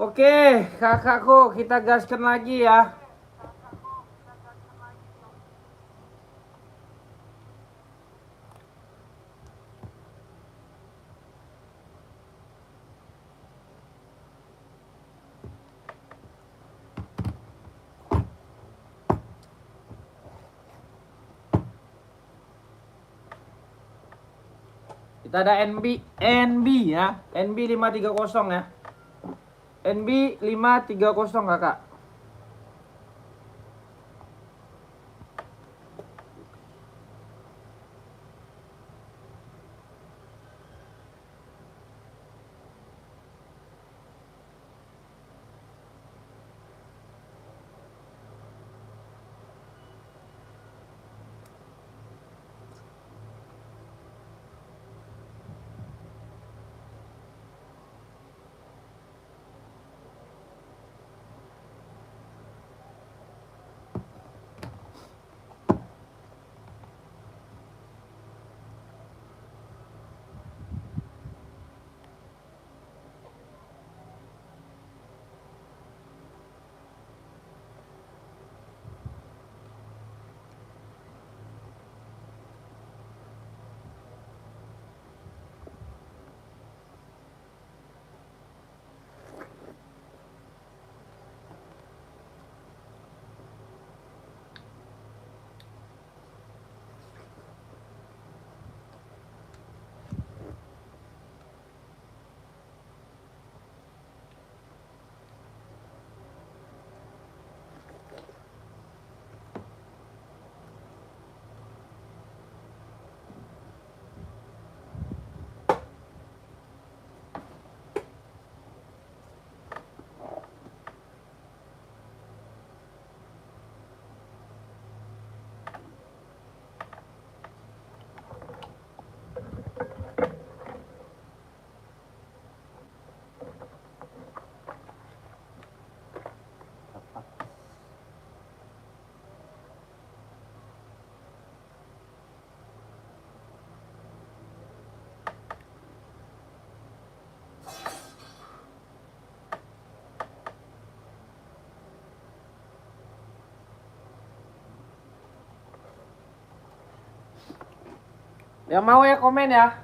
Oke, kakakku, kita gaskan lagi ya. Kita ada NB ya. NB 530 ya. NB 530 kakak. Yang mau ya komen ya.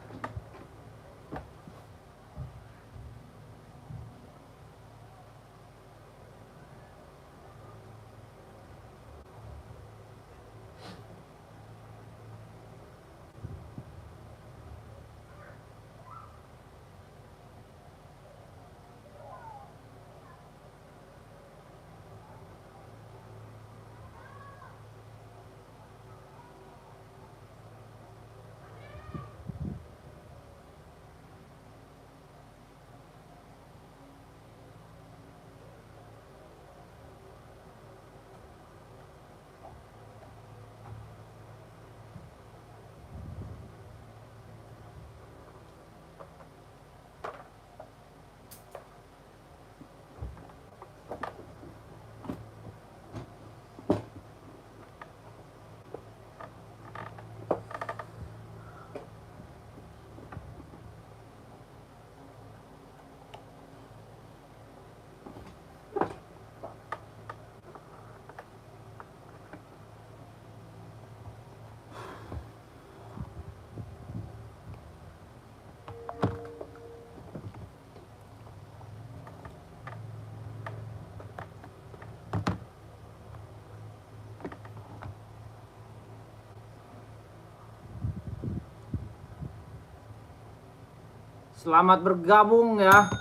Selamat bergabung ya.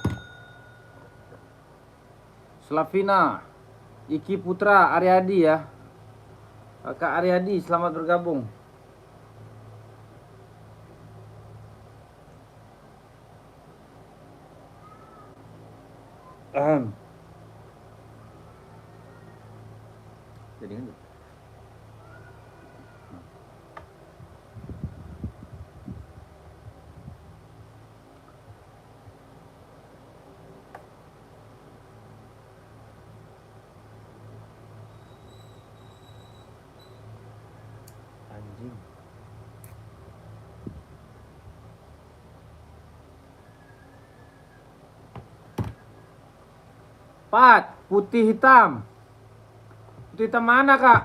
Slavina, Iki Putra, Aryadi ya. Kakak Aryadi, selamat bergabung. Jadi kan anjing. 4. Putih hitam. Putih hitam mana kak?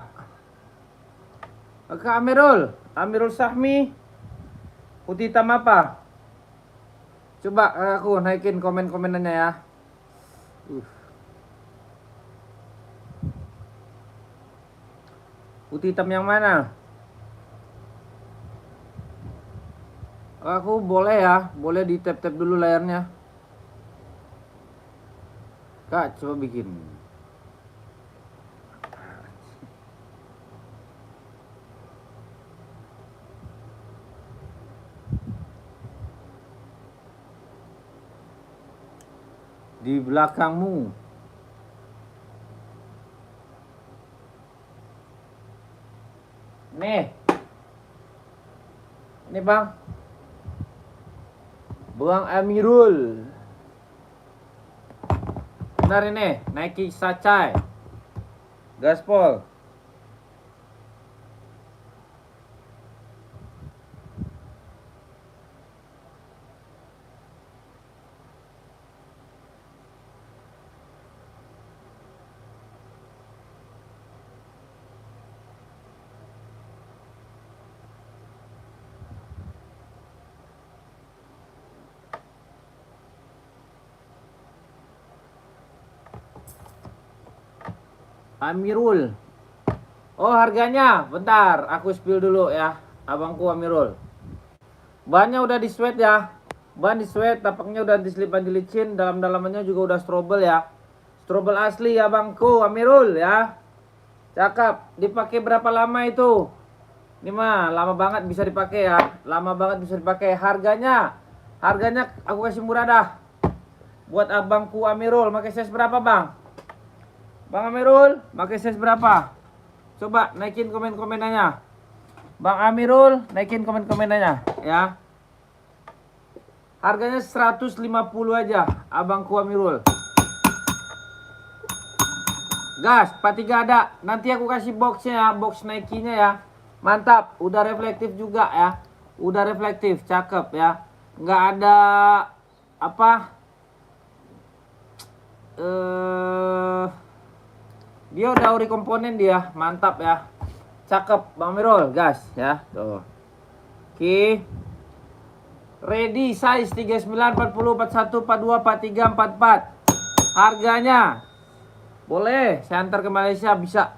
Kak Amirul. Amirul Sahmi. Putih hitam apa? Coba aku naikin komen-komenannya ya. Putih hitam yang mana? Aku boleh ya. Boleh di tap-tap dulu layarnya. Kak, coba bikin. Di belakangmu. Nih. Ini bang. Bang Amirul. Benar ini. Nike Sacai. Gaspol. Amirul. Oh harganya, bentar, aku spill dulu ya, abangku Amirul. Bahannya udah di sweat ya, bahan di sweat, tapaknya udah diselipan licin, dalam-dalamannya juga udah strobel ya, strobel asli ya abangku Amirul ya. Cakep. Dipakai berapa lama itu? Ini mah lama banget bisa dipakai ya, lama banget bisa dipakai. Harganya aku kasih murah dah. Buat abangku Amirul, pakai size berapa bang? Bang Amirul, pakai size berapa? Coba naikin komen-komenannya. Bang Amirul, naikin komen-komenannya ya. Harganya 150 aja, abangku Amirul. Gas, 43 ada. Nanti aku kasih boxnya ya, box Nike-nya ya. Mantap, udah reflektif juga ya. Udah reflektif, cakep ya. Nggak ada apa? Dia udah ori komponen dia, mantap ya. Cakep, Bang Mirul, gas ya. Tuh. Oke. Ready size 39, 40, 41, 42, 43, 44. Harganya boleh saya antar ke Malaysia, bisa.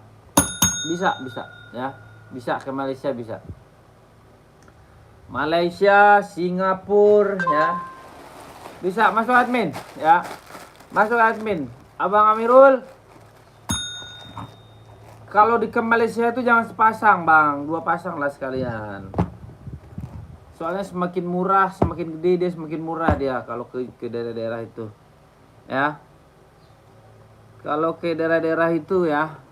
Bisa ya. Bisa ke Malaysia, bisa. Malaysia, Singapura ya. Bisa masuk admin ya. Masuk admin. Abang Amirul, kalau di ke Malaysia itu jangan sepasang bang, 2 pasang lah sekalian. Soalnya semakin murah, semakin gede dia semakin murah dia kalau ke daerah-daerah itu. Ya. Kalau ke daerah-daerah itu ya.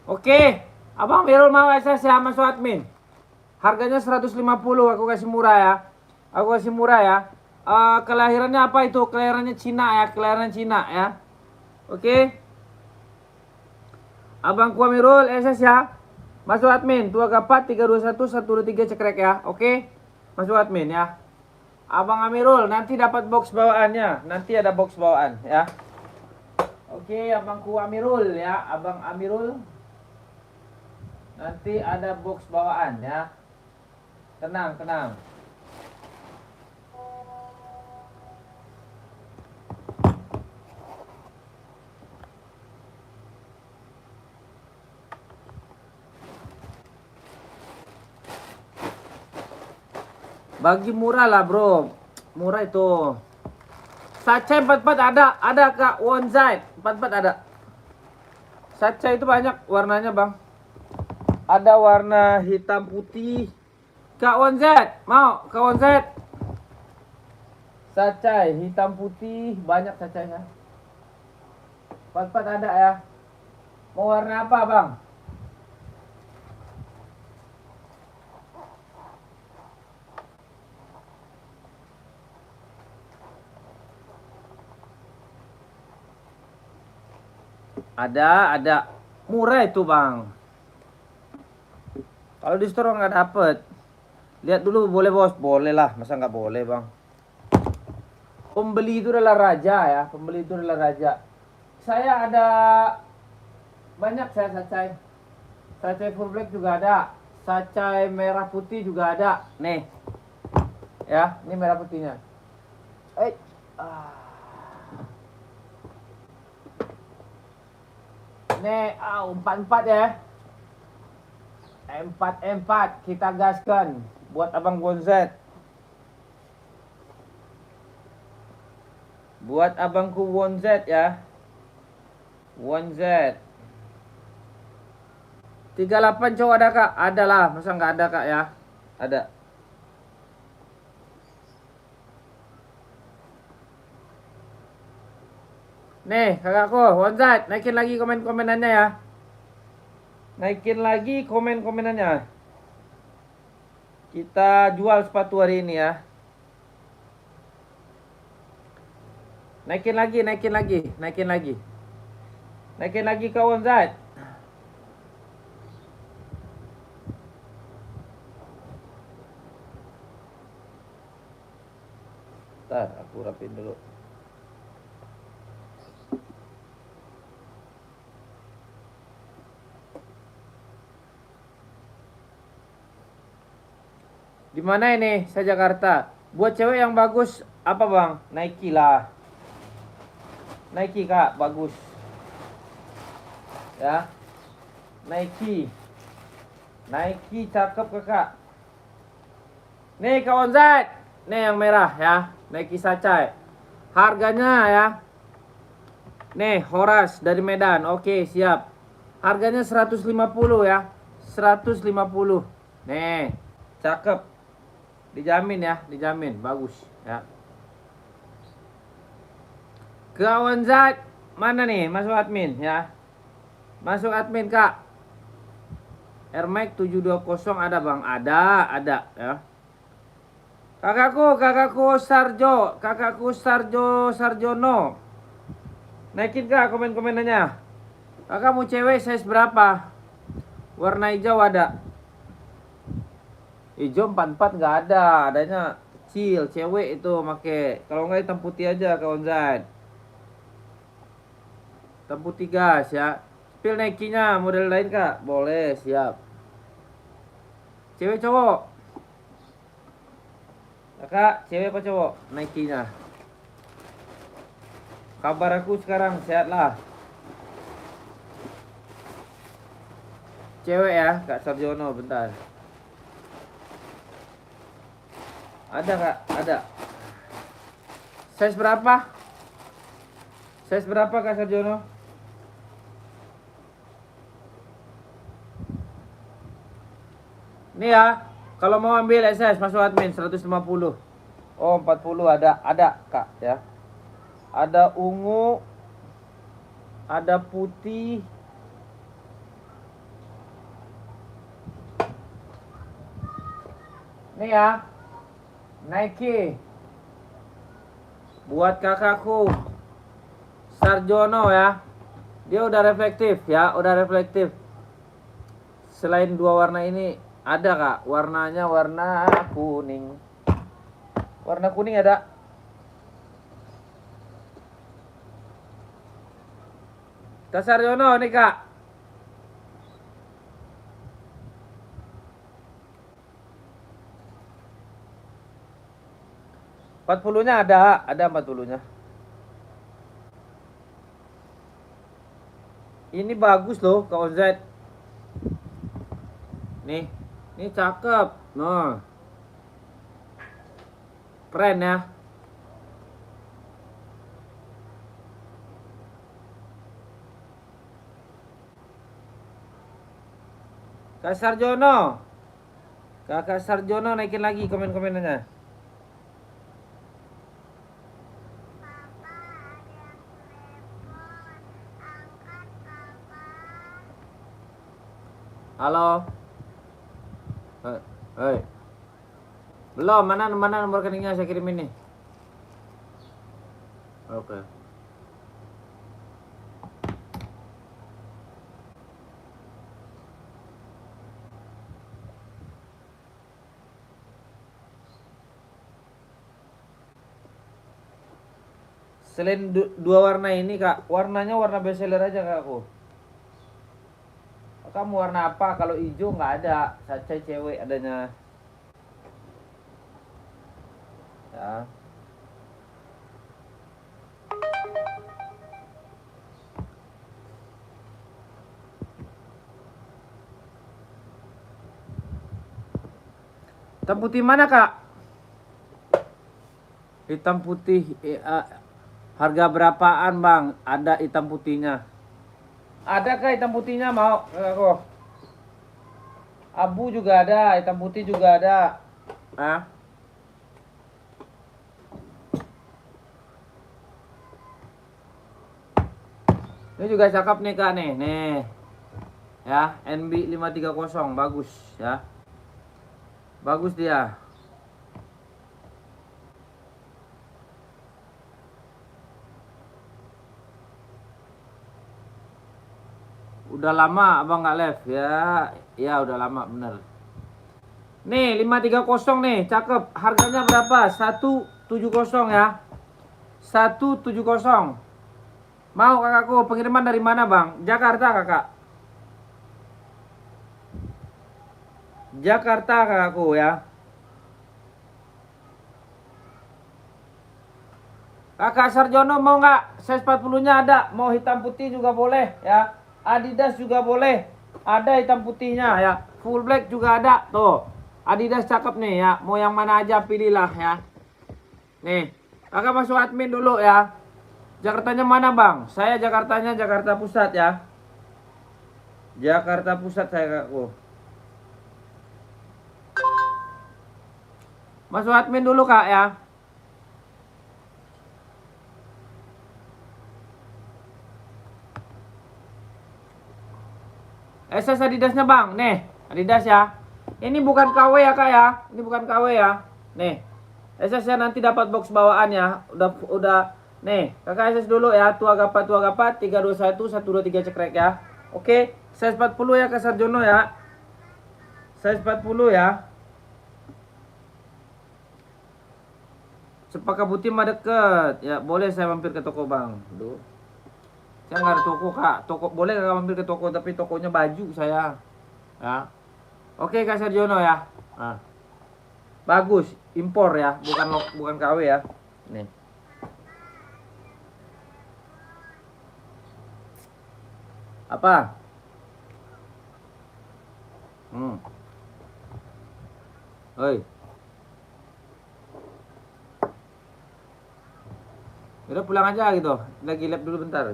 Oke, Abang Birul mau SS ya masuk admin. Harganya 150, aku kasih murah ya. Aku kasih murah ya. Kelahirannya apa itu? Kelahirannya Cina ya, kelahiran Cina ya. Oke. Abang Kuamirul SS ya. Masuk admin 2K4 321 123 cekrek ya. Oke. Masuk admin ya. Abang Amirul nanti dapat box bawaannya. Nanti ada box bawaan ya. Oke, Abangku Amirul ya, Abang Amirul. Nanti ada box bawaan ya. Tenang, tenang. Bagi murah lah bro. Murah itu. Sacha 44 ada Kak, One Side 44 ada. Sacha itu banyak warnanya bang. Ada warna hitam putih. Kak One Z, mau Kak One Z? Sacha hitam putih banyak Sacha ya. 44 ada ya. Mau warna apa bang? Ada. Murah itu bang. Kalau di store nggak dapet. Lihat dulu boleh bos, boleh lah. Masa nggak boleh bang? Pembeli itu adalah raja ya. Pembeli itu adalah raja. Saya ada banyak saya sacai. Sacai full black juga ada. Sacai merah putih juga ada. Nih. Ya, ini merah putihnya. Nih, 44 ya. M4 kita gaskan buat abang Bonzet. Buat abangku Bonzet ya. Bonzet. 38 cowok ada kak? Ada lah, masa nggak ada kak ya? Ada. Nih kakakku, Bonzet, naikin lagi komen-komenannya ya. Naikin lagi komen-komenannya. Kita jual sepatu hari ini ya. Naikin lagi. Naikin lagi kawan Zat. Ntar aku rapin dulu. Di mana ini? Saya Jakarta. Buat cewek yang bagus apa bang? Nike lah. Nike kak, bagus. Ya. Nike cakep kakak. Nih kawan Zat. Nih yang merah ya. Nike Sacai. Harganya ya. Nih Horas dari Medan. Oke siap. Harganya 150 ya. 150. Nih. Cakep. Dijamin ya, dijamin bagus ya. Kawan Zat, mana nih? Masuk admin ya. Masuk admin kak. Air Max 720 ada bang? Ada ya. Kakakku Sarjono. Naikin kak komen-komenannya. Kakak mau cewek size berapa? Warna hijau ada. Hijau 44 nggak ada, adanya kecil, cewek itu make. Kalau nggak hitam putih aja kawan Zat. Hitam putih gas ya. Spill Nike-nya model lain kak? Boleh, siap. Cewek cowok? Kakak, cewek apa cowok? Nike-nya. Kabar aku sekarang sehat lah. Cewek ya, Kak Sarjono, bentar. Ada kak, ada. Size berapa? Size berapa kak Sarjono? Nih ya, kalau mau ambil SS masuk admin 150. Oh 40 ada kak ya. Ada ungu, ada putih. Nih ya. Nike buat kakakku Sarjono ya. Dia udah reflektif ya, udah reflektif. Selain dua warna ini ada kak, warnanya warna kuning. Warna kuning ada. Kak Sarjono nih kak. 40-nya ada 40-nya. Ini bagus loh kawan Z. Nih, ini cakep. Nah. Keren ya. Kak Sarjono. Kakak Sarjono naikin lagi komen-komennya. Halo. Hei. Belum, mana nomor rekeningnya saya kirim ini. Oke. Selain dua warna ini kak, warnanya warna bestseller aja kak aku. Kamu warna apa? Kalau hijau nggak ada, saja cewek adanya. Ya. Hitam putih mana kak? Hitam putih harga berapaan bang? Ada hitam putihnya. Ada kah hitam putihnya mau? Aku. Abu juga ada, hitam putih juga ada. Hah? Ini juga cakep nih kak nih. Nih. Ya, NB 530 bagus ya. Bagus dia. Udah lama abang nggak live ya. Ya udah lama bener. Nih 530 nih, cakep. Harganya berapa? 170 ya. 170. Mau kakakku, pengiriman dari mana bang? Jakarta kakak. Jakarta kakakku ya. Kakak Sarjono mau nggak? Size 40-nya ada. Mau hitam putih juga boleh ya. Adidas juga boleh. Ada hitam putihnya ya. Full black juga ada. Tuh. Adidas cakep nih ya. Mau yang mana aja pilihlah ya. Nih. Kakak masuk admin dulu ya. Jakartanya mana bang? Saya Jakartanya Jakarta Pusat ya. Jakarta Pusat saya kakakku. Masuk admin dulu kak ya. SS Adidasnya bang, nih Adidas ya. Ini bukan KW ya kak ya. Ini bukan KW ya. Nih SS nya nanti dapat box bawaan ya. Udah. Nih kakak SS dulu ya. Tua gapat 321 123 cekrek ya. Oke, size 40 ya kak Sarjono ya. Size 40 ya. Cepaka Putih mah deket ya, boleh saya mampir ke toko bang. Duh. Saya nggak ada toko kak. Toko boleh kakak mampir ke toko, tapi tokonya baju saya. Ya. Oke kak Sarjono ya. Nah. Bagus, impor ya, bukan KW ya. Nih. Apa? Oi. Udah pulang aja gitu. Lagi lab dulu bentar.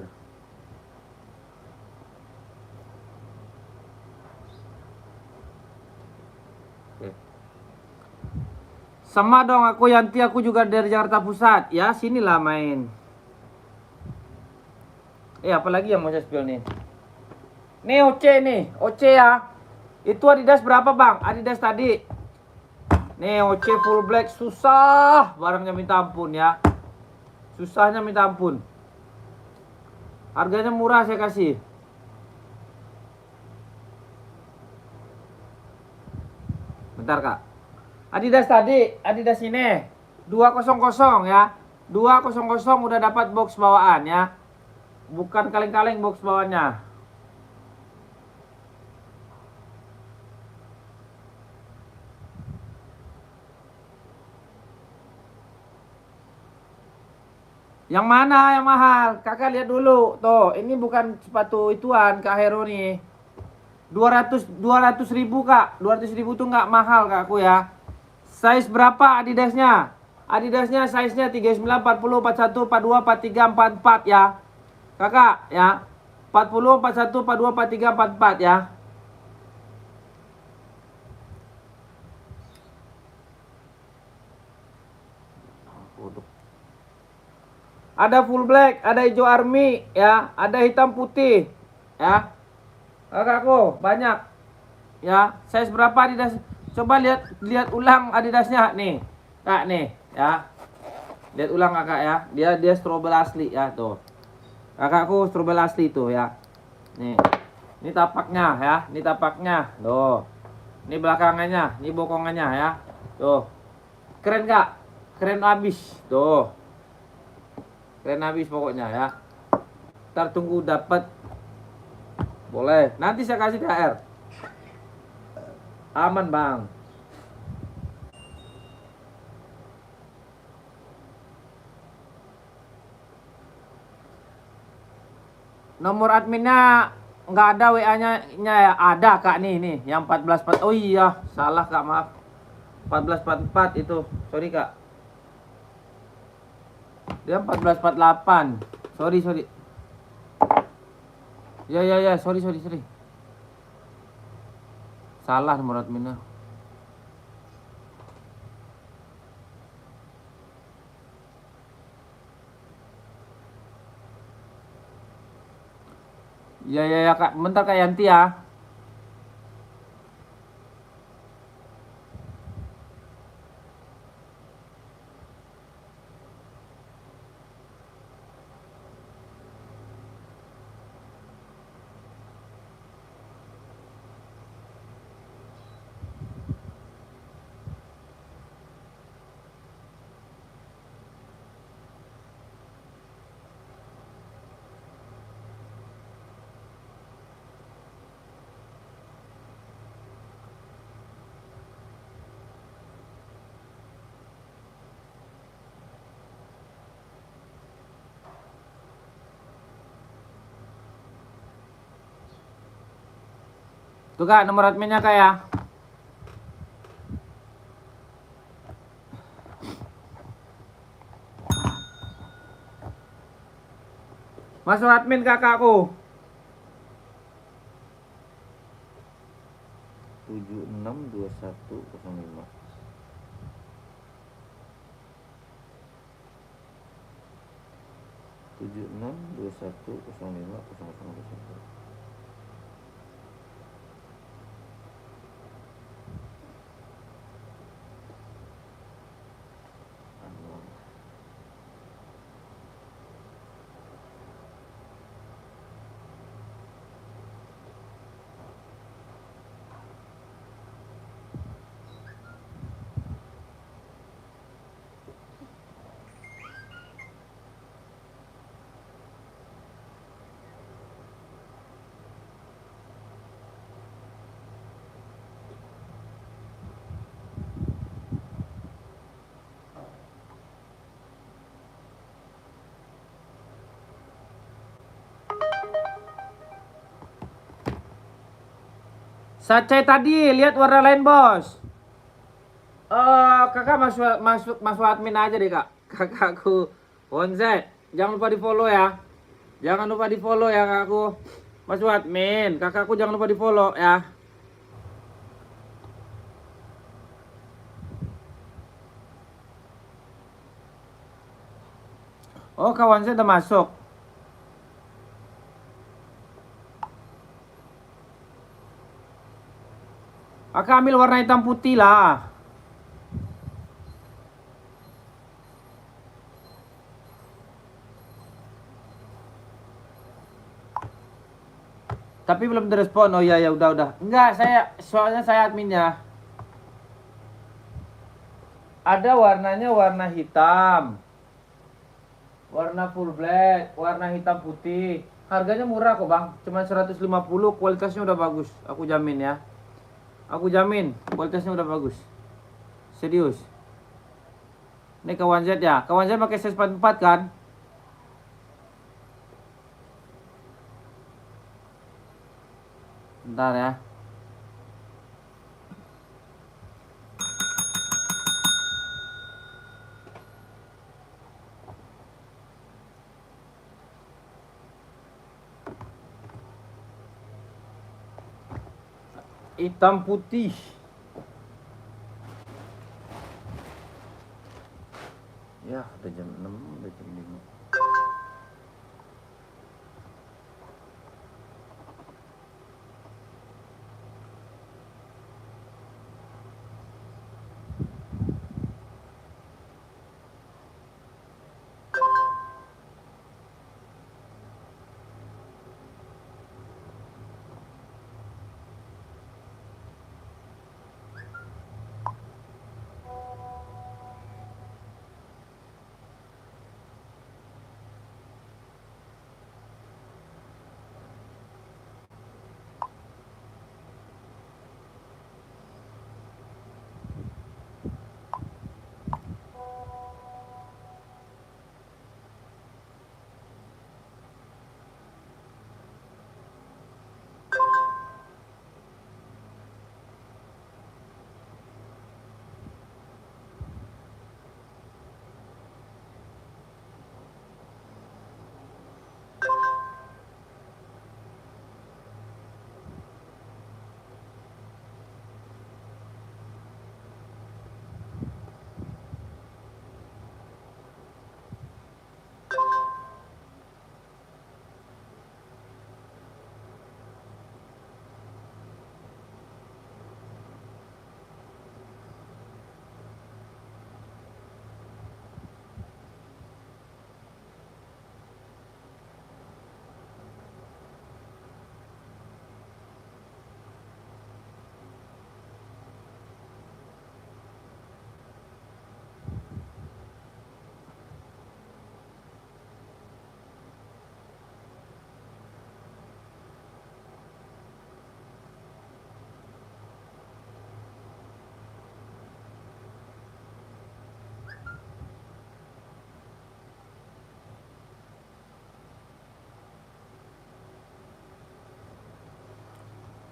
Oke. Sama dong aku Yanti, aku juga dari Jakarta Pusat. Ya, sinilah main. Apalagi yang mau saya spill nih. Nih OC nih, OC ya. Itu Adidas berapa bang? Adidas tadi. Nih OC full black, susah. Barangnya minta ampun ya. Susahnya minta ampun. Harganya murah saya kasih. Bentar kak. Adidas tadi, Adidas ini 200 ya. 200 udah dapat box bawaan ya. Bukan kaleng-kaleng box bawaannya. Yang mana yang mahal? Kakak lihat dulu. Tuh, ini bukan sepatu ituan Kak Hero nih. 200 ribu kak. 200 ribu tuh nggak mahal kak aku ya. Size berapa Adidasnya? Adidasnya size-nya 39, 40, 41, 42, 43, 44 ya. Kakak ya. 40, 41, 42, 43, 44 ya. Ada full black, ada hijau army ya, ada hitam putih ya. Kakakku banyak ya. Size berapa Adidas? Coba lihat ulang Adidasnya nih kak nih ya. Lihat ulang kakak ya. Dia strobel asli ya tuh. Kakakku strobel asli tuh ya. Nih. Ini tapaknya ya. Ini tapaknya tuh. Ini belakangnya, ini bokongannya ya. Tuh. Keren kak. Keren abis tuh. keren habis pokoknya ya. Ntar tunggu dapat. Boleh. Nanti saya kasih THR. Aman bang. Nomor adminnya nggak ada, WA-nya ya ada kak nih yang 1444. Oh iya salah kak, maaf. 1444 itu, sorry kak. Dia 1448. Sorry. Ya, sorry. Salah nomor adminnya. Ya kak, bentar kak Yanti ya. Tuh kak nomor adminnya kak ya. Masuk admin kakakku. 762105. tujuh enam dua satu kosong lima kosong kosong kosong. Sacai tadi lihat warna lain bos. Kakak masuk admin aja deh kak. Kakakku Onzet, jangan lupa di follow ya. Jangan lupa di follow ya kakakku. Masuk admin, kakakku jangan lupa di follow ya. Oh kawan saya udah masuk. Kakak ambil warna hitam putih lah. Tapi belum direspon. Oh iya ya udah. Enggak, soalnya saya adminnya. Ada warnanya warna hitam. Warna full black, warna hitam putih. Harganya murah kok, Bang. Cuma 150, kualitasnya udah bagus. Aku jamin ya. Aku jamin kualitasnya udah bagus. Serius. Ini kawan Z ya. Kawan Z pakai size 44 kan? Bentar ya. Hitam putih. Ya, udah jam 6, udah jam 5.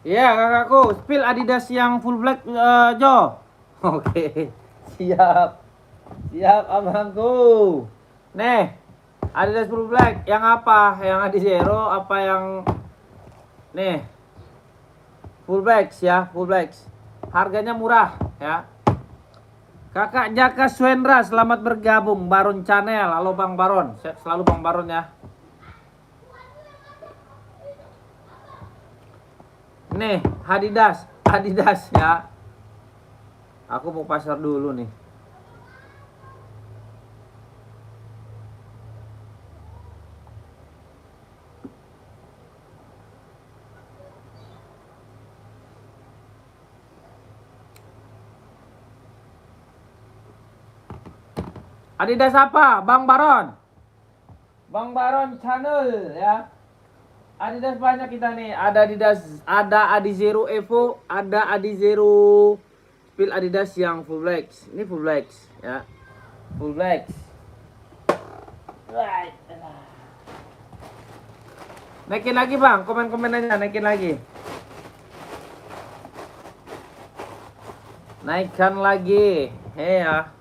Iya kakakku, spill Adidas yang full black Jo. Oke, siap. Siap abangku. Nih, Adidas full black yang apa? Yang Adizero apa yang nih? Full black ya, full black. Harganya murah ya. Kakak Jaka Swendra, selamat bergabung Baron Channel. Halo Bang Baron, selalu Bang Baron ya. Nih, Adidas ya. Aku mau pasar dulu nih. Adidas apa? Bang Baron. Bang Baron Channel ya. Adidas banyak kita nih. Ada Adidas, ada Adizero Evo, ada Adizero Spill Adidas yang full black. Ini full black ya. Full black. Right. Naikin lagi Bang, komen-komen aja, naikin lagi. Naikkan lagi. Hei ya.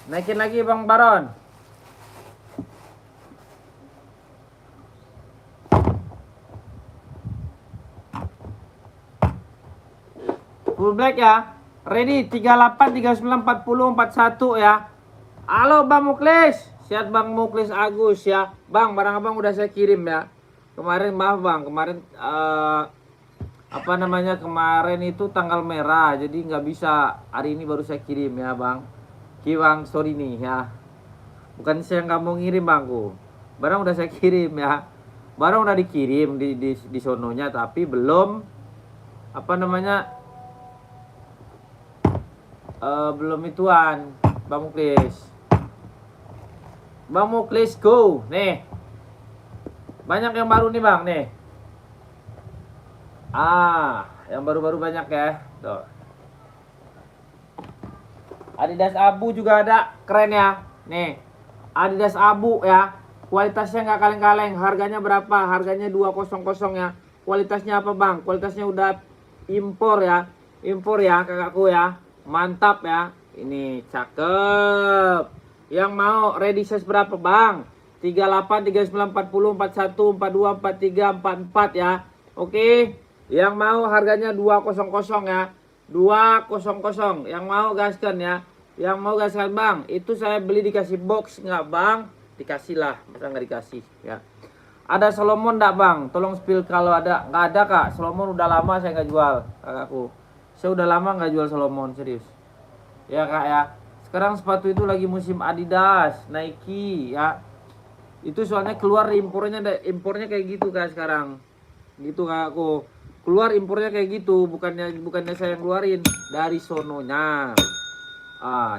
Naikin lagi Bang Baron. Full black ya. Ready 38 39 40 41 ya. Halo Bang Muklis. Siap Bang Muklis Agus ya. Bang, barang Abang udah saya kirim ya. Kemarin maaf Bang, kemarin apa namanya? Kemarin itu tanggal merah. Jadi nggak bisa. Hari ini baru saya kirim ya, Bang. Bang, sorry nih ya. Bukan saya nggak mau ngirim Bangku. Barang udah saya kirim ya. Barang udah dikirim di sononya tapi belum apa namanya? Belum ituan Bang Muklis. Bang Muklis go. Nih. Banyak yang baru nih Bang nih. Yang baru-baru banyak ya. Tuh. Adidas Abu juga ada, keren ya. Nih, Adidas Abu ya. Kualitasnya nggak kaleng-kaleng. Harganya berapa? Harganya 200 ya. Kualitasnya apa Bang? Kualitasnya udah impor ya. Impor ya kakakku ya. Mantap ya. Ini cakep. Yang mau ready size berapa Bang? 38, 39, 40, 41, 42, 43, 44 ya. Oke. Yang mau harganya 200 ya. 200. Yang mau gaskan ya. Yang mau gaskan Bang. Itu saya beli dikasih box nggak Bang? Dikasih lah. Masa nggak dikasih ya. Ada Solomon nggak Bang? Tolong spill kalau ada. Nggak ada Kak. Solomon udah lama saya nggak jual kakakku. Saya udah lama nggak jual Solomon, serius. Ya Kak ya. Sekarang sepatu itu lagi musim Adidas, Nike ya. Itu soalnya keluar impornya kayak gitu Kak sekarang. Gitu kakakku. Keluar impornya kayak gitu, bukannya saya yang keluarin, dari sononya.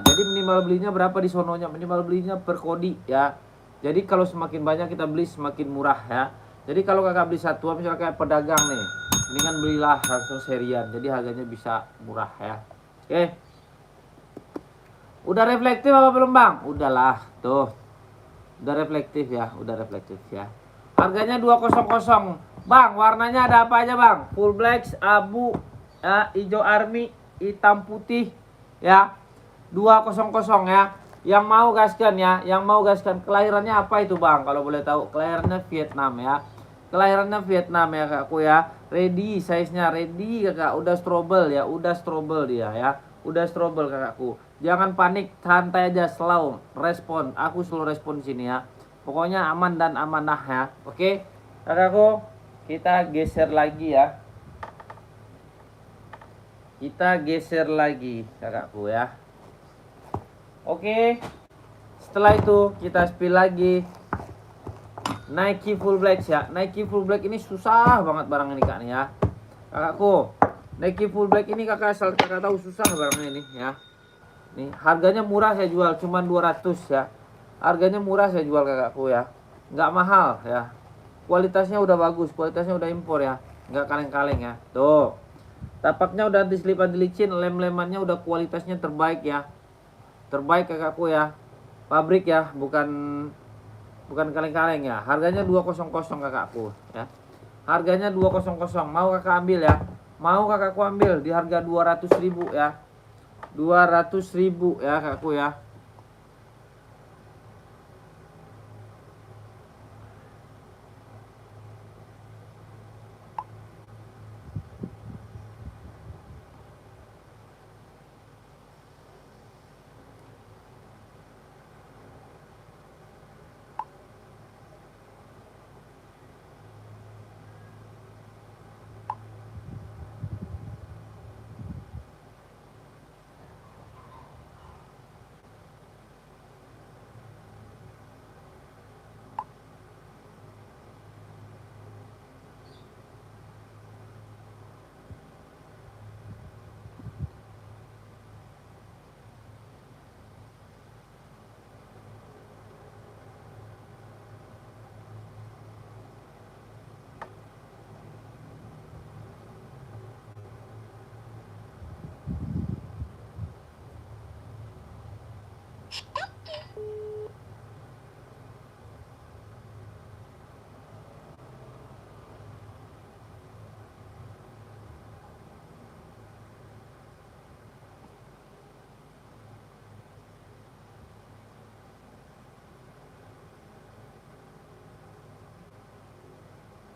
Jadi minimal belinya berapa di sononya? Minimal belinya per kodi ya. Jadi kalau semakin banyak kita beli semakin murah ya. Jadi kalau kakak beli satu, misalnya kayak pedagang nih, mendingan belilah langsung serian. Jadi harganya bisa murah ya. Oke. Udah reflektif apa belum Bang? Udahlah, tuh. Udah reflektif ya, Harganya 200. Bang, warnanya ada apa aja Bang? Full black, abu, hijau army, hitam putih ya. 200 ya. Yang mau gaskan ya, kelahirannya apa itu Bang? Kalau boleh tahu, kelahirannya Vietnam ya. Kelahirannya Vietnam ya kakakku ya. Ready, size-nya ready kakak. Udah strobel ya, dia ya. Udah strobel kakakku. Jangan panik, santai aja, slow respon. Aku slow respon sini ya. Pokoknya aman dan amanah ya. Oke, kakakku, kita geser lagi ya. Kakakku ya. Oke. Setelah itu kita spill lagi. Nike full black ya. Nike full black ini susah banget barang ini Kak nih ya. Kakakku, Nike full black ini kakak tahu susah barangnya ini ya. Nih, harganya murah saya jual cuma 200 ya. Harganya murah saya jual kakakku ya. Nggak mahal ya. Kualitasnya udah bagus, kualitasnya udah impor ya. Nggak kaleng-kaleng ya. Tuh. Tapaknya udah anti slip anti licin, lem-lemannya udah kualitasnya terbaik ya. Terbaik kakakku ya. Pabrik ya, bukan kaleng-kaleng ya. Harganya 200 kakakku ya. Harganya 200. Mau kakak ambil ya? Mau kakakku ambil di harga 200.000 ya. 200.000 ya kakakku ya.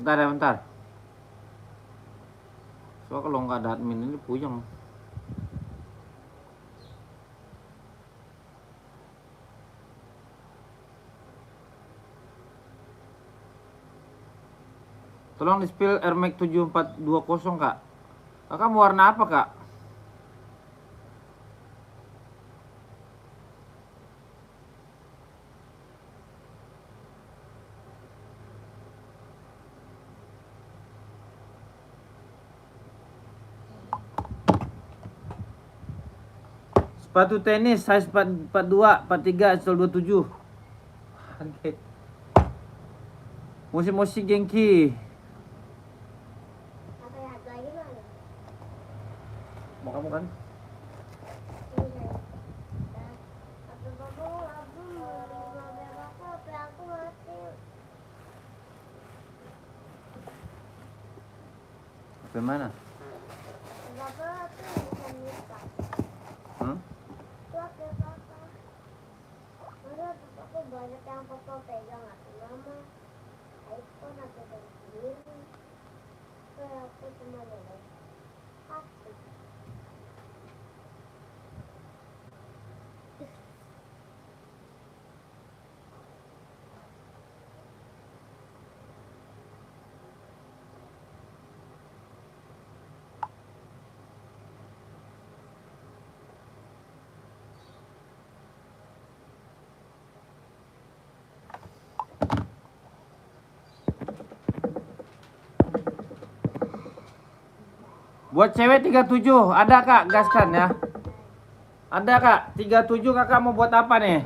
Bentar ya, bentar. So kalau nggak ada admin ini puyeng. Tolong di spill Air Max 7420 kak. Kakak mau warna apa kak? Sepatu tenis size 42, 43, install 27. Musik Genki. Mau kamu kan? Bagaimana? Banyak yang papa pegang atau mama iPhone atau sendiri kayak aku cuma lihat aku Buat cewek 37, ada kak, gaskan ya. Ada kak, 37 kakak mau buat apa nih?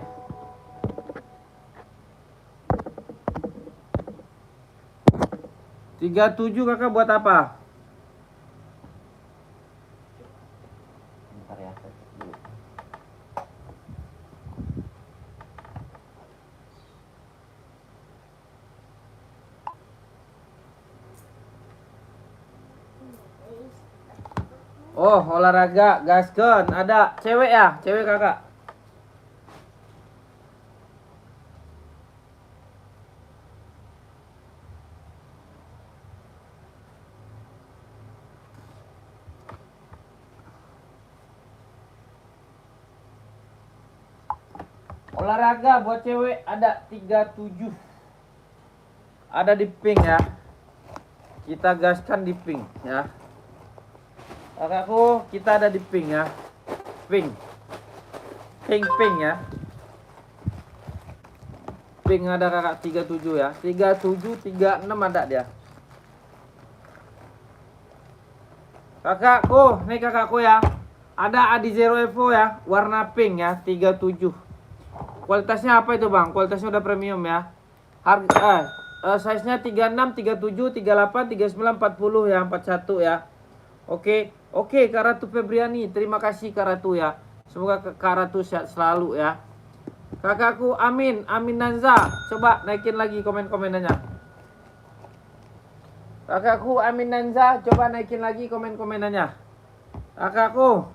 Tiga tujuh kakak buat apa? Bentar ya, saya cek dulu. Oh, olahraga, gaskan, ada cewek ya, cewek kakak. Olahraga buat cewek ada 37. Ada di pink ya. Kita gaskan di pink ya. Kakakku, kita ada di pink ya. Pink. Pink ya. Pink ada kakak 37 ya. 37, 36 ada dia. Kakakku, nih kakakku ya. Ada Adi Zero Evo ya, warna pink ya, 37. Kualitasnya apa itu bang? Kualitasnya udah premium ya. Harga size-nya 36, 37, 38, 39, 40 ya, 41 ya. Oke, Kak Ratu Febriani, terima kasih Kak Ratu ya. Semoga Kak Ratu sehat selalu ya. Kakakku Amin, Amin Nanza, coba naikin lagi komen-komenannya. Kakakku Amin Nanza, coba naikin lagi komen-komenannya. Kakakku,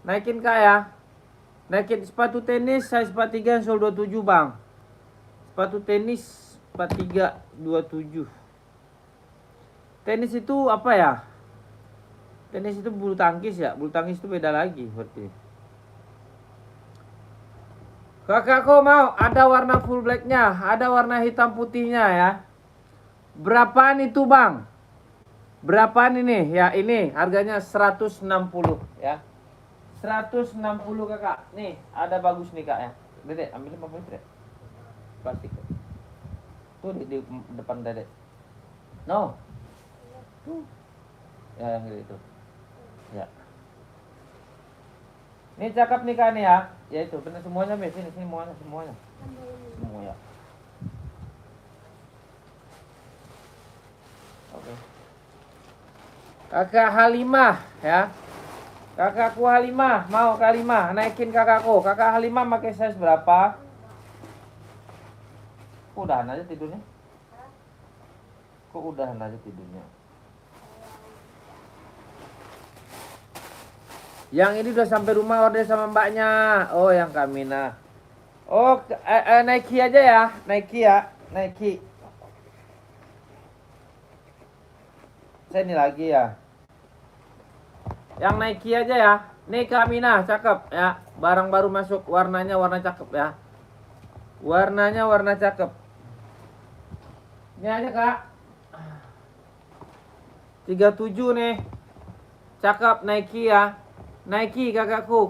naikin Kak ya. Naikin sepatu tenis size 43 sol 27 bang. Sepatu tenis 43 27. Tenis itu apa ya? Tenis itu bulu tangkis ya. Bulu tangkis itu beda lagi berarti. Kakakku mau ada warna full blacknya, ada warna hitam putihnya ya. Berapaan itu bang? Berapaan ini? Ya ini harganya 160 ya. 160 kakak. Nih ada bagus nih kak ya. Dedek ambil 50 dedek. Plastik. Tuh di depan dedek. No. Tuh. Ya yang itu. Ya. Ini cakep nih kak nih ya. Ya itu benar semuanya be sini semuanya. Semua ya. Oke. Kakak Halimah ya. Kakakku Halimah, mau Kak Halimah naikin kakakku. Kakak Halimah pakai size berapa? Kok udahan aja tidurnya? Kok udahan aja tidurnya? Yang ini udah sampai rumah order sama mbaknya. Oh yang Kak Mina. Oh Nike aja ya, Nike ya, Nike. Saya ini lagi ya. Yang Nike aja ya. Nih Kak Mina, cakep ya. Barang baru masuk, warnanya warna cakep ya. Warnanya warna cakep. Ini aja Kak. 37 nih. Cakep Nike ya. Nike kakakku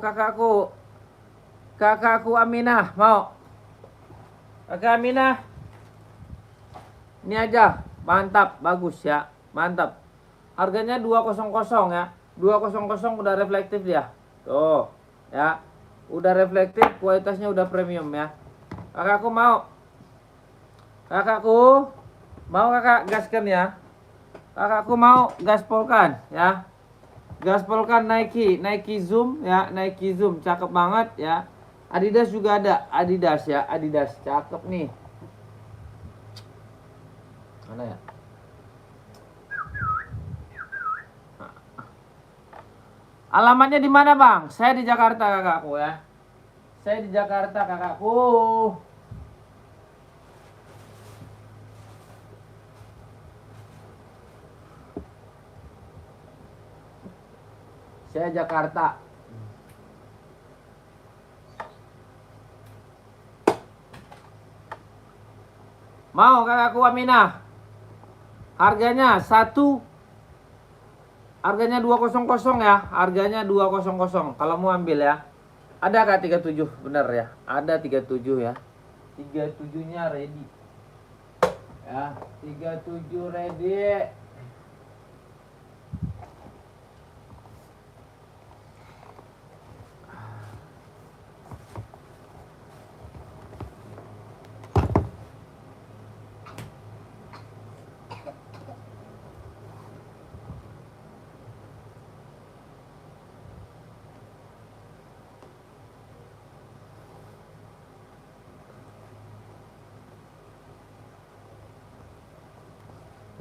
Aminah mau. Kakak Aminah. Ini aja, mantap, bagus ya. Mantap. Harganya 200 ya. 200 udah reflektif dia. Tuh, ya. Udah reflektif, kualitasnya udah premium ya. Kakakku mau. Kakakku mau kakak gaskan ya. Kakakku mau gaspolkan ya. Gaspolkan Nike Zoom ya, Nike Zoom cakep banget ya. Adidas juga ada, Adidas ya, Adidas cakep nih. Mana ya? Alamatnya di mana bang? Saya di Jakarta kakakku ya. Saya di Jakarta kakakku. Saya Jakarta. Mau kakakku Aminah. Harganya 200 ya. Harganya 200. Kalau mau ambil ya. Ada Kak 37 bener ya. Ada 37 ya. 37-nya ready. Ya, 37 ready.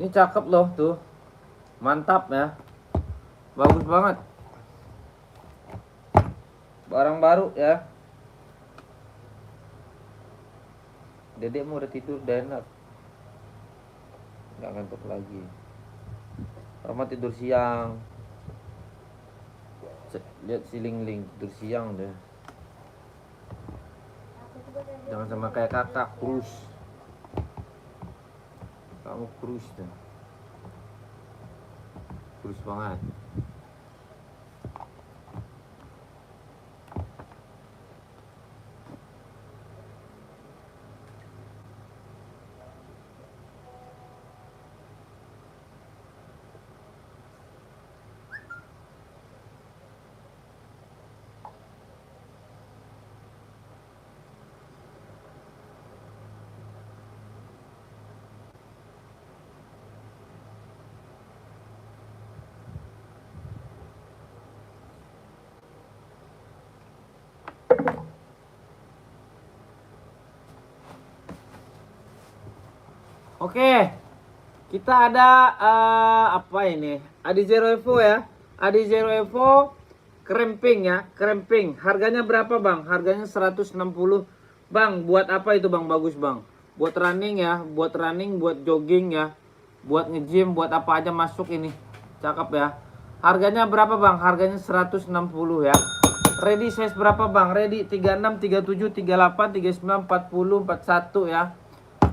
Ini cakep loh tuh. Mantap ya. Bagus banget. Barang baru ya. Dedek mau udah tidur udah enak. Nggak ngantuk lagi. Rama tidur siang. Lihat si Ling tidur siang deh. Jangan sama kayak kakak kurus. Kamu kurus deh. Kurus banget. Oke. Kita ada apa ini? Adi Zero Evo ya. Adi Zero Evo kremping ya, kremping. Harganya berapa, Bang? Harganya 160. Bang, buat apa itu, Bang? Bagus, Bang. Buat running ya, buat running, buat jogging ya. Buat nge-gym, buat apa aja masuk ini. Cakep ya. Harganya berapa, Bang? Harganya 160 ya. Ready size berapa, Bang? Ready 36, 37, 38, 39, 40, 41 ya.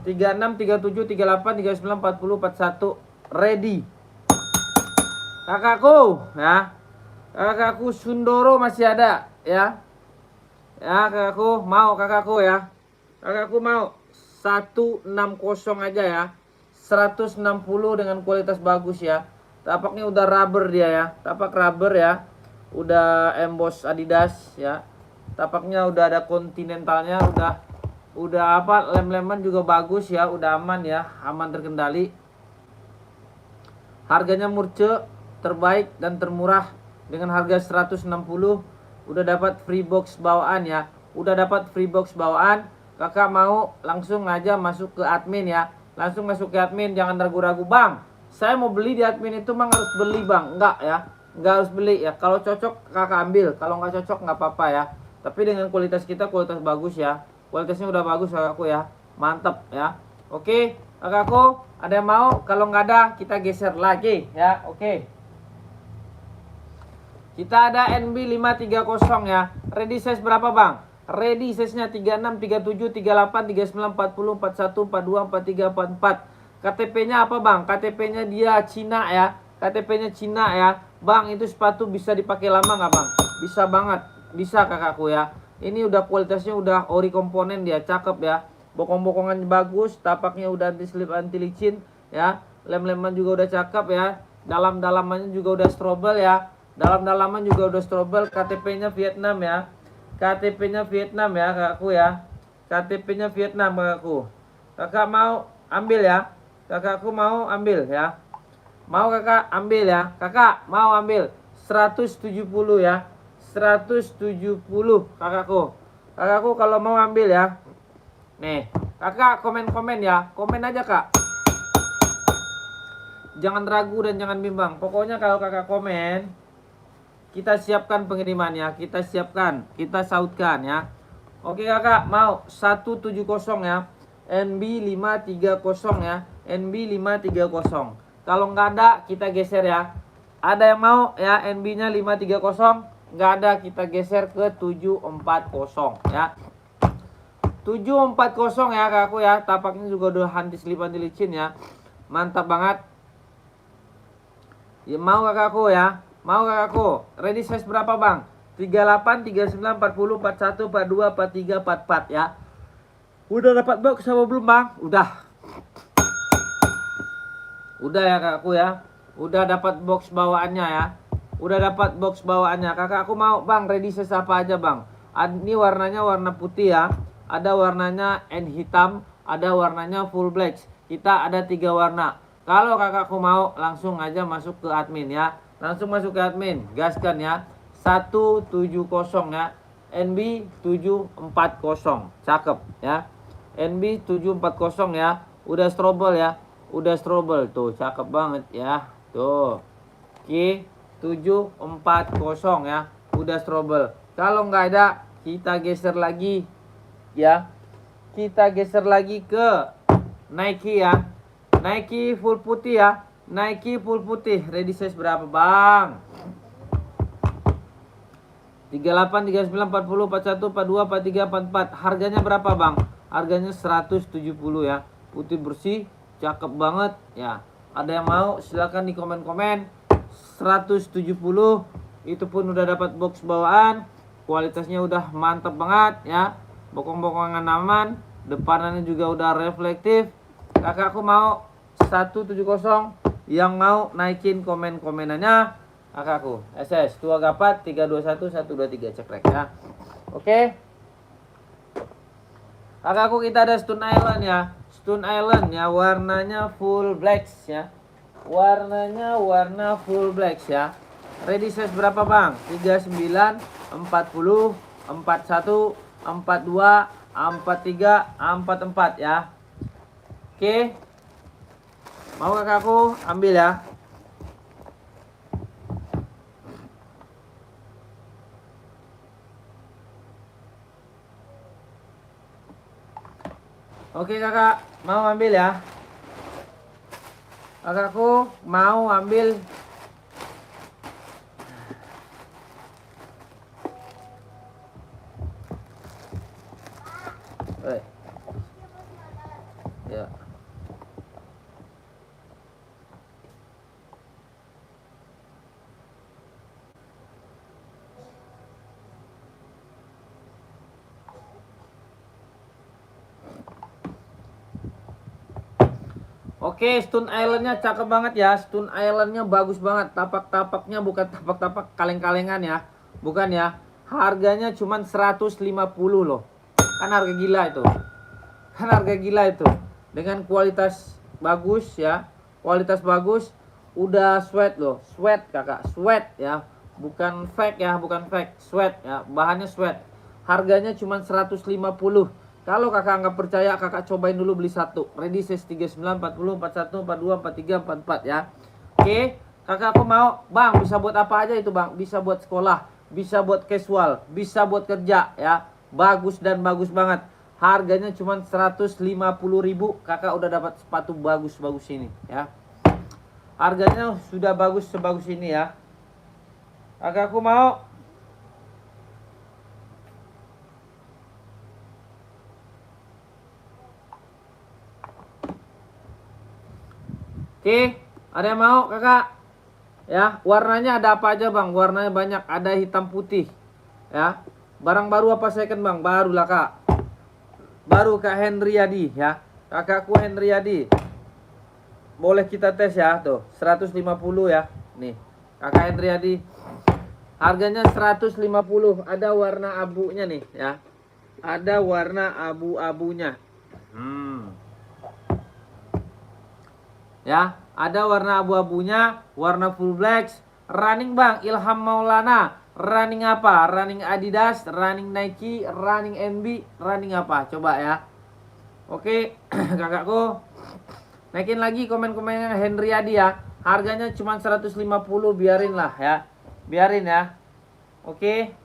36, 37, 38, 39, 40, 41. Ready. Kakakku ya. Kakakku Sundoro masih ada ya. Ya, kakakku mau kakakku ya. Kakakku mau 160 aja ya. 160 dengan kualitas bagus ya. Tapaknya udah rubber dia ya. Tapak rubber ya. Udah emboss Adidas ya. Tapaknya udah ada kontinentalnya, udah apa, lem-leman juga bagus ya, udah aman ya, aman terkendali. Harganya murce, terbaik dan termurah dengan harga 160. Udah dapat free box bawaan ya. Udah dapat free box bawaan. Kakak mau langsung aja masuk ke admin ya. Langsung masuk ke admin, jangan ragu-ragu, Bang. Saya mau beli di admin itu, Bang, harus beli, Bang. Enggak ya. Enggak harus beli ya. Kalau cocok kakak ambil, kalau nggak cocok nggak apa-apa ya. Tapi dengan kualitas kita kualitas bagus ya. Kualitasnya udah bagus kakakku ya. Mantap ya. Oke, kakakku, ada yang mau? Kalau nggak ada, kita geser lagi ya. Oke. Kita ada NB530 ya. Ready size berapa, Bang? Ready size-nya 36, 37, 38, 39, 40, 41, 42, 43, 44. KTP-nya apa, Bang? KTP-nya dia Cina ya. KTP-nya Cina ya. Bang, itu sepatu bisa dipakai lama nggak, Bang? Bisa banget. Bisa kakakku ya. Ini udah kualitasnya udah ori komponen dia, cakep ya. Bokong-bokongan bagus, tapaknya udah anti slip, anti licin ya. Lem-leman juga udah cakep ya. Dalam-dalamannya juga udah strobel ya. Dalam-dalaman juga udah strobel. KTP-nya Vietnam ya. KTP-nya Vietnam ya kakakku ya. KTP-nya Vietnam kakakku. Kakak mau ambil ya. Kakakku mau ambil ya. Mau kakak ambil ya. Kakak mau ambil 170 ya. 170 kakakku. Kakakku kalau mau ambil ya. Nih, kakak komen-komen ya. Komen aja, Kak. Jangan ragu dan jangan bimbang. Pokoknya kalau kakak komen, kita siapkan pengirimannya, kita siapkan, kita sautkan ya. Oke kakak, mau 170 ya. NB530 ya. NB530. Kalau nggak ada, kita geser ya. Ada yang mau ya NB-nya 530? Nggak ada, kita geser ke 740 ya. 740 ya kakakku ya. Tapaknya juga udah anti slip, anti licin ya. Mantap banget ya. Mau kakakku ya. Mau kakakku. Ready size berapa, Bang? 38, 39, 40, 41, 42, 43, 44 ya. Udah dapat box sama belum, Bang? Udah. Udah ya kakakku ya. Udah dapat box bawaannya ya. Udah dapat box bawaannya. Kakak aku mau, Bang, ready size apa aja, Bang? Ini warnanya warna putih ya. Ada warnanya and hitam, ada warnanya full black. Kita ada 3 warna. Kalau kakakku mau, langsung aja masuk ke admin ya. Langsung masuk ke admin. Gaskan ya. 170 ya. NB 740. Cakep ya. NB 740 ya. Udah strobel ya. Udah strobel tuh, cakep banget ya. Tuh. Oke. 740 ya. Udah strobel. Kalau nggak ada, kita geser lagi ya. Kita geser lagi ke Nike ya. Nike full putih ya. Nike full putih. Ready size berapa, Bang? 38, 39, 40, 41, 42, 43, 44. Harganya berapa, Bang? Harganya 170 ya. Putih bersih, cakep banget ya. Ada yang mau? Silahkan di komen-komen. 170 itu pun udah dapat box bawaan. Kualitasnya udah mantap banget ya. Bokong-bokongan aman. Depanannya juga udah reflektif. Kakakku mau 170. Yang mau naikin komen-komenannya kakakku. SS 2 gapat 321 123 cekrek ya. Oke. Kakakku kita ada Stone Island ya. Stone Island ya, warnanya full black ya. Warnanya warna full black ya. Ready size berapa, Bang? 39, 40, 41, 42, 43, 44 ya. Oke. Mau kakakku ambil ya. Oke kakak, mau ambil ya. Kakakku mau ambil. Ya. Oke, Stone Island-nya cakep banget ya. Stone Island-nya bagus banget. Tapak-tapaknya bukan tapak-tapak kaleng-kalengan ya. Bukan ya. Harganya cuma 150 loh. Kan harga gila itu. Kan harga gila itu. Dengan kualitas bagus ya. Kualitas bagus. Udah sweat loh. Sweat kakak. Sweat ya. Bukan fake ya. Bukan fake. Sweat ya. Bahannya sweat. Harganya cuma 150. Kalau kakak nggak percaya, kakak cobain dulu beli satu. Ready size 39, 40, 41, 42, 43, 44 ya. Oke, kakak aku mau, bang bisa buat apa aja itu bang? Bisa buat sekolah, bisa buat casual, bisa buat kerja ya. Bagus dan bagus banget. Harganya cuma 150.000. Kakak udah dapat sepatu bagus-bagus ini ya. Harganya sudah bagus sebagus ini ya. Kakak aku mau. Oke, ada yang mau kakak? Ya, warnanya ada apa aja bang? Warnanya banyak, ada hitam putih. Ya, barang baru apa second bang? Baru lah kak. Baru kak Hendriyadi ya. Kakakku Hendriyadi. Boleh kita tes ya, tuh 150 ya. Nih, kakak Hendriyadi. Harganya 150. Ada warna abunya nih ya. Ada warna abu-abunya. Ya, ada warna abu-abunya, warna full black. Running bang, Ilham Maulana. Running apa? Running Adidas, running Nike, running NB, running apa? Coba ya. Oke, kakakku. Naikin lagi komen-komennya Henry Adi ya. Harganya cuma 150, biarin lah ya. Biarin ya. Oke.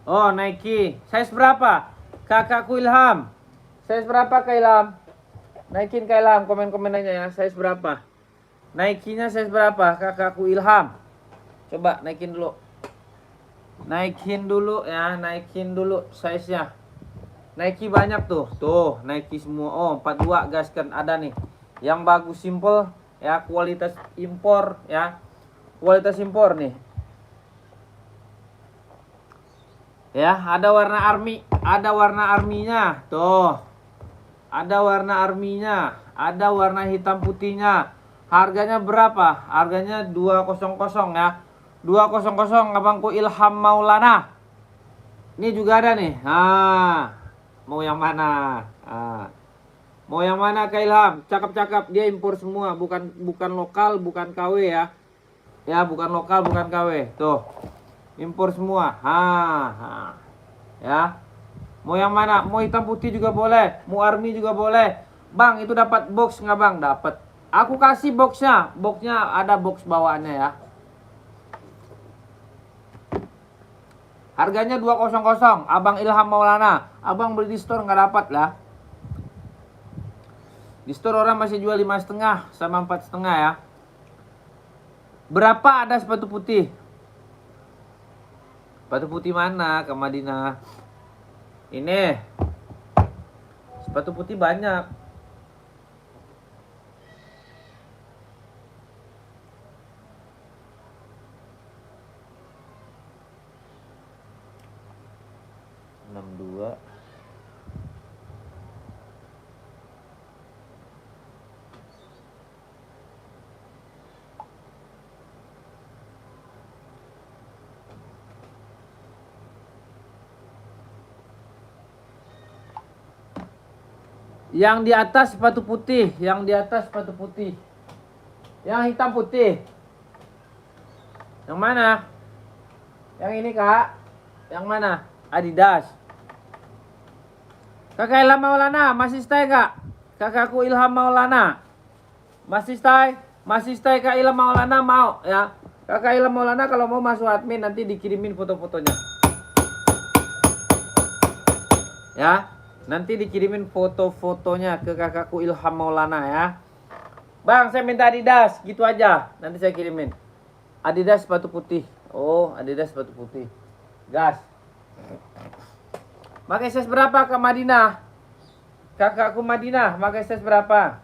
Oh, Nike. Size berapa? Kakakku Ilham. Size berapa Kak Ilham? Naikin Kak Ilham komen-komennya ya. Size berapa? Nike-nya size berapa? Kakakku Ilham. Coba naikin dulu. Naikin dulu ya, naikin dulu size-nya. Nike banyak tuh. Tuh, Nike semua. Oh, 42 gaskan ada nih. Yang bagus simple ya, kualitas impor ya. Kualitas impor nih. Ya, ada warna army, ada warna arminya. Tuh. Ada warna arminya, ada warna hitam putihnya. Harganya berapa? Harganya 200 ya. 200 abangku Ilham Maulana. Ini juga ada nih. Nah, mau yang mana? Nah, mau yang mana Kak Ilham? Cakep-cakep, dia impor semua, bukan lokal, bukan KW ya. Ya, bukan lokal, bukan KW. Tuh. Impor semua. Ya. Mau yang mana? Mau hitam putih juga boleh, mau army juga boleh. Bang, itu dapat box nggak bang? Dapat. Aku kasih boxnya. Boxnya ada box bawaannya ya. Harganya 200. Abang Ilham Maulana. Abang beli di store nggak dapat lah. Di store orang masih jual 5,5 sama 4,5 ya. Berapa ada sepatu putih? Sepatu putih mana Kak Madinah? Ini sepatu putih banyak. Dua. Yang di atas sepatu putih, yang di atas sepatu putih. Yang hitam putih. Yang mana? Yang ini, Kak. Yang mana? Adidas. Kakak Ilham Maulana, masih stay, Kak? Kakakku Ilham Maulana. Masih stay? Masih stay Kak Ilham Maulana mau ya? Kakak Ilham Maulana kalau mau masuk admin nanti dikirimin foto-fotonya. Ya, nanti dikirimin foto-fotonya ke kakakku Ilham Maulana ya. Bang, saya minta Adidas, gitu aja. Nanti saya kirimin. Adidas sepatu putih. Oh, Adidas sepatu putih. Gas. Pakai size berapa Kak Madinah? Kakakku Madinah, pakai size berapa?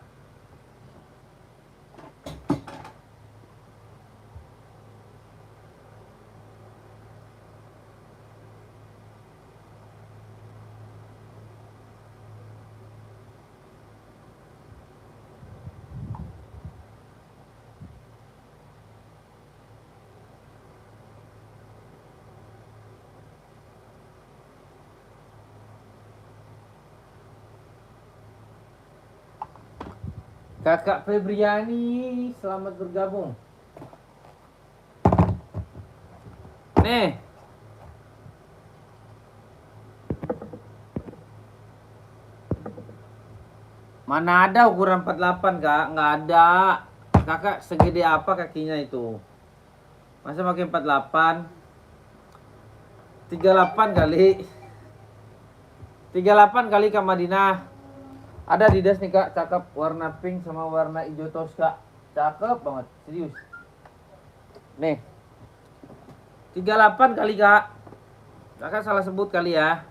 Kakak Febriani, selamat bergabung. Nih. Mana ada ukuran 48, Kak? Nggak ada. Kakak segede apa kakinya itu? Masa pakai 48? 38 kali. 38 kali Kak Madinah. Ada Adidas nih Kak, cakep, warna pink sama warna hijau toska. Cakep banget, serius. Nih. 38 kali Kak. Kakak salah sebut kali ya.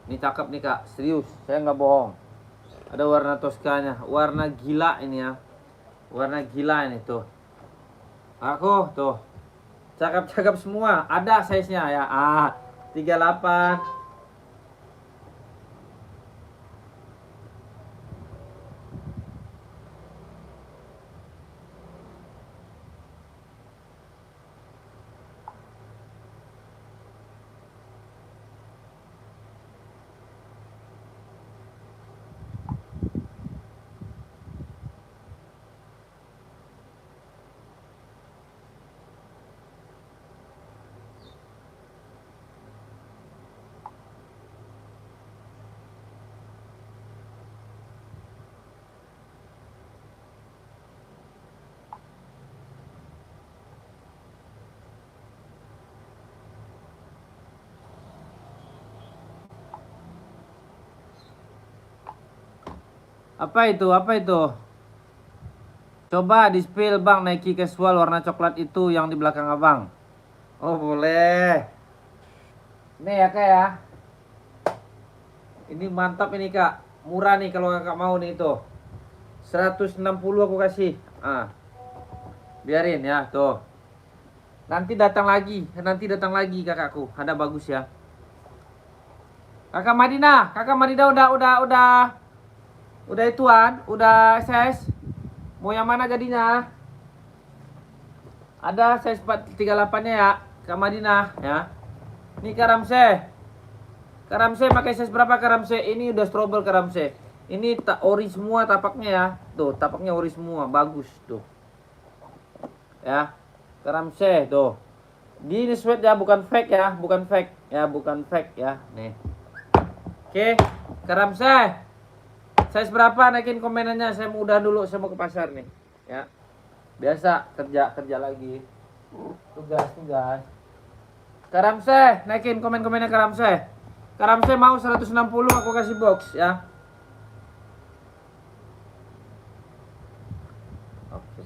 Ini cakep nih Kak, serius, saya nggak bohong. Ada warna toskanya, warna gila ini ya. Warna gila ini tuh. Aku tuh. Cakep-cakep semua, ada size-nya ya. 38. Apa itu? Apa itu? Coba di-spill Bang, Nike casual warna coklat itu yang di belakang Abang. Oh, boleh. Nih ya Kak ya. Ini mantap ini Kak. Murah nih kalau Kakak mau nih itu. 160 aku kasih. Biarin ya, tuh. Nanti datang lagi kakakku. Ada bagus ya. Kakak Madinah udah ituan, udah size. Mau yang mana jadinya? Ada size 38-nya ya, Kak Madinah ya. Ini Karamse. Karamse pakai size berapa Karamse? Ini udah strobel Karamse. Ini ori semua tapaknya ya. Tuh, tapaknya ori semua, bagus tuh. Ya. Karamse tuh. Ini sweat ya, bukan fake ya, bukan fake ya. Nih. Oke, Karamse. Size berapa? Naikin komenannya. Saya mau udah dulu, saya mau ke pasar nih. Ya. Biasa kerja lagi. Tugas. Karamse, naikin komen-komennya Karamse. Karamse mau 160 aku kasih box ya. Oke.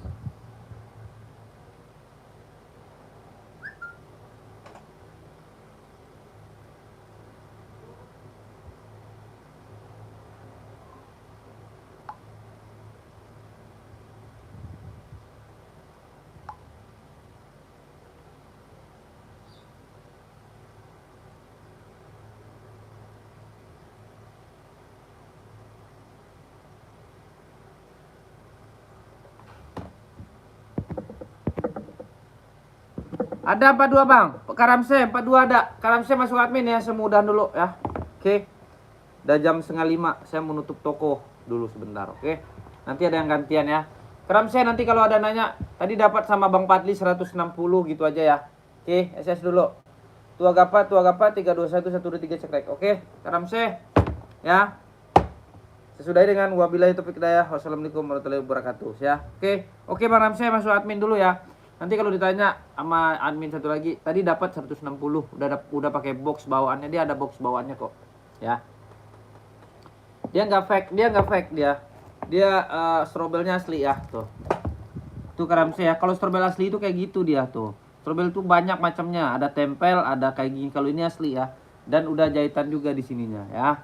Ada 42 Bang. Karamse 42 ada. Karamse masuk admin ya, semudah dulu ya. Oke. Udah jam 4:30, saya menutup toko dulu sebentar, oke? Nanti ada yang gantian ya. Keramse nanti kalau ada nanya, tadi dapat sama Bang Padli 160 gitu aja ya. Oke, SS dulu. Tua Gapa 321 123 cekrek. Oke, Keramse ya. Sesudahi dengan wabillahi taufiq hidayah. Wassalamualaikum warahmatullahi wabarakatuh ya. Oke Bang Ramse masuk admin dulu ya. Nanti kalau ditanya sama admin satu lagi, tadi dapat 160, udah pakai box bawaannya, dia ada box bawaannya kok. Ya. Dia nggak fake dia. Dia strobelnya asli ya, tuh. Tuh Karamse ya. Kalau strobel asli itu kayak gitu dia tuh. Strobel tuh banyak macamnya, ada tempel, ada kayak gini. Kalau ini asli ya. Dan udah jahitan juga di sininya ya.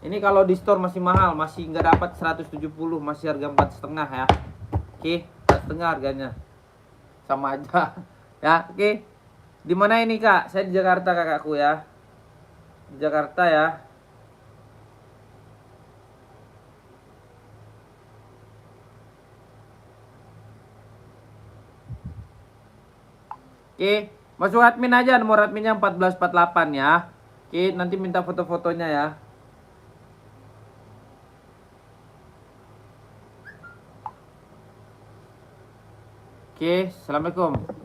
Ini kalau di store masih mahal, masih nggak dapat 170, masih harga 4,5 ya. Oke, 4,5 harganya. Sama aja. Ya, oke. Di mana ini, Kak? Saya di Jakarta, kakakku ya. Di Jakarta ya. Oke, masuk admin aja, nomor adminnya 1448 ya. Oke, nanti minta foto-fotonya ya. Oke, assalamualaikum.